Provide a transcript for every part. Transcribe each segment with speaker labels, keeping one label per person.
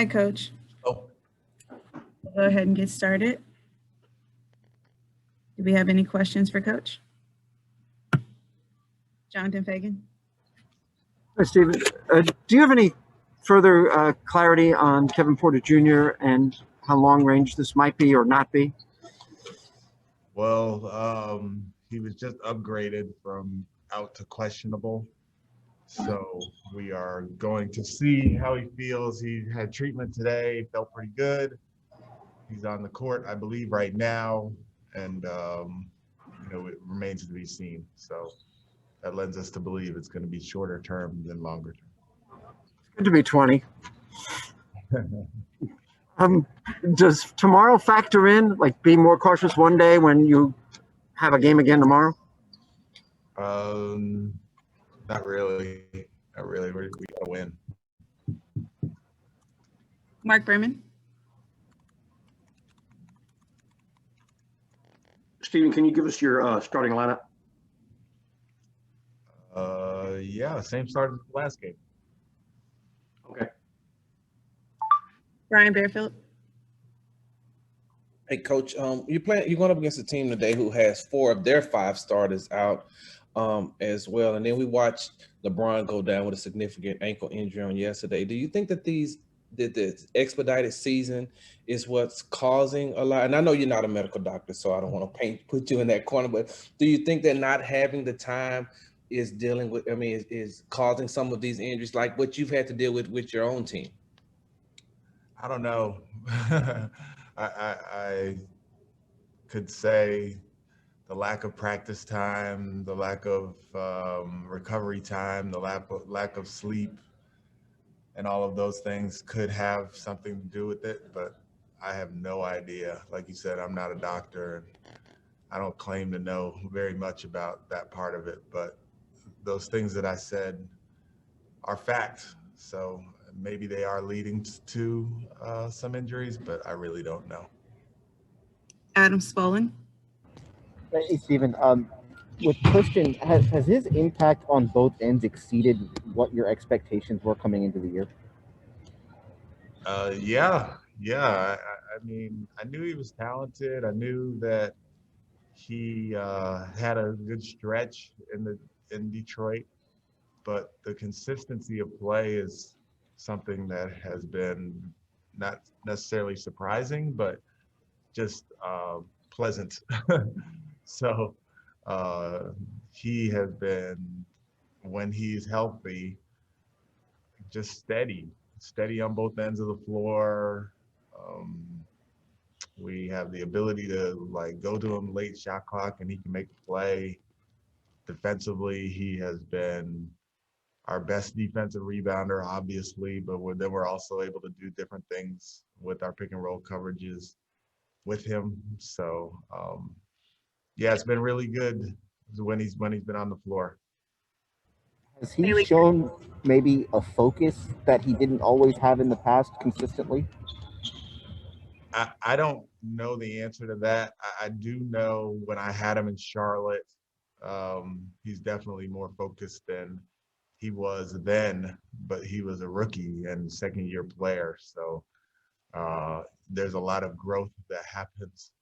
Speaker 1: Hi, Coach.
Speaker 2: Oh,
Speaker 1: We'll go ahead and get started. Do we have any questions for Coach? Jonathan Fagan.
Speaker 3: Hi, Stephen. Do you have any further clarity on Kevin Porter Jr. and how long range this might be or not be?
Speaker 2: well, he was just upgraded from out to questionable. So we are going to see how he feels. He had treatment today, felt pretty good. He's on the court, I believe, right now. And, it remains to be seen. So that lends us to believe it's going to be shorter term than longer term.
Speaker 3: Good to be 20. Does tomorrow factor in, like, be more cautious one day when you have a game again tomorrow?
Speaker 2: Not really. Not really. We got to win.
Speaker 1: Mark Berman.
Speaker 4: Stephen, can you give us your starting lineup?
Speaker 2: Yeah, same start as the last game.
Speaker 4: Okay.
Speaker 1: Brian Bearfield.
Speaker 5: Hey, Coach, you're going up against a team today who has 4 of their 5 starters out as well. And then we watched LeBron go down with a significant ankle injury on yesterday. Do you think that the expedited season is what's causing a lot? And I know you're not a medical doctor, so I don't want to put you in that corner, but do you think that not having the time is dealing with, is causing some of these injuries like what you've had to deal with your own team?
Speaker 2: I don't know. I could say the lack of practice time, the lack of recovery time, the lack of sleep, and all of those things could have something to do with it, but I have no idea. Like you said, I'm not a doctor, and I don't claim to know very much about that part of it, but those things that I said are fact. So maybe they are leading to some injuries, but I really don't know.
Speaker 1: Adam Spollen.
Speaker 6: Hey, Stephen. With Christian, has his impact on both ends exceeded what your expectations were coming into the year?
Speaker 2: Yeah. I mean, I knew he was talented. I knew that he had a good stretch in Detroit, but the consistency of play is something that has been not necessarily surprising, but just pleasant. So he has been, when he's healthy, just steady on both ends of the floor. We have the ability to go to him late shot clock and he can make a play. Defensively, he has been our best defensive rebounder, obviously, but then we're also able to do different things with our pick and roll coverages with him. So yeah, it's been really good when he's been on the floor.
Speaker 6: Has he shown maybe a focus that he didn't always have in the past consistently?
Speaker 2: I don't know the answer to that. I do know when I had him in Charlotte, he's definitely more focused than he was then, but he was a rookie and second-year player. So there's a lot of growth that happens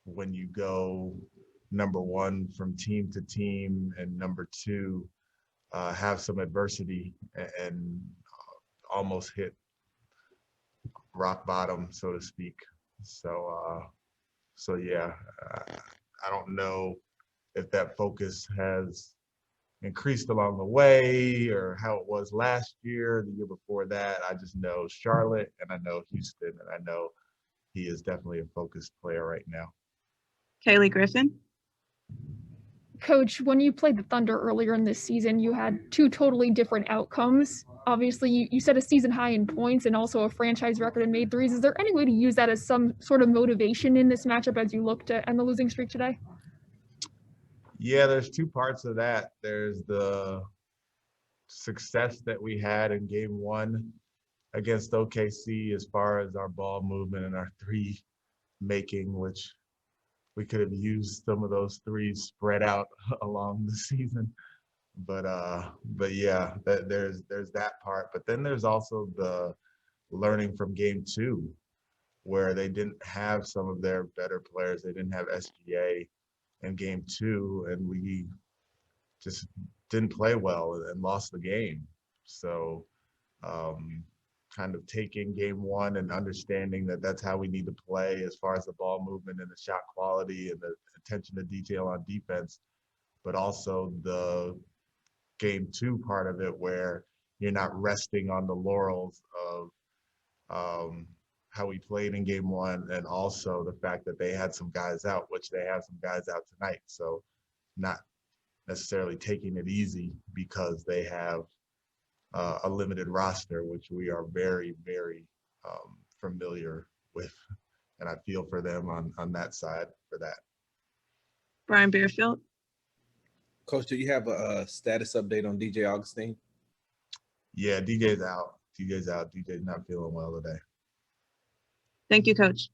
Speaker 2: when you go number one from team to team, and number two, have some adversity and almost hit rock bottom, so to speak. So yeah, I don't know if that focus has increased along the way or how it was last year, the year before that. I just know Charlotte and I know Houston, and I know he is definitely a focused player right now.
Speaker 1: Kaylee Griffin.
Speaker 7: Coach, when you played the Thunder earlier in this season, you had 2 totally different outcomes. Obviously, you set a season high in points and also a franchise record in made threes. Is there any way to use that as some sort of motivation in this matchup as you look to end the losing streak today?
Speaker 2: Yeah, there's 2 parts of that. There's the success that we had in game 1 against OKC as far as our ball movement and our three making, which we could have used some of those threes spread out along the season. But yeah, there's that part. But then there's also the learning from game 2, where they didn't have some of their better players. They didn't have SGA in game 2, and we just didn't play well and lost the game. So kind of taking game 1 and understanding that that's how we need to play as far as the ball movement and the shot quality and the attention to detail on defense, but also the game 2 part of it where you're not resting on the laurels of how we played in game 1, and also the fact that they had some guys out, which they have some guys out tonight. So not necessarily taking it easy because they have a limited roster, which we are very, very familiar with. And I feel for them on that side for that.
Speaker 1: Brian Bearfield.
Speaker 5: Coach, do you have a status update on DJ Augustin?
Speaker 2: Yeah, DJ's out. DJ's not feeling well today.
Speaker 1: Thank you, Coach.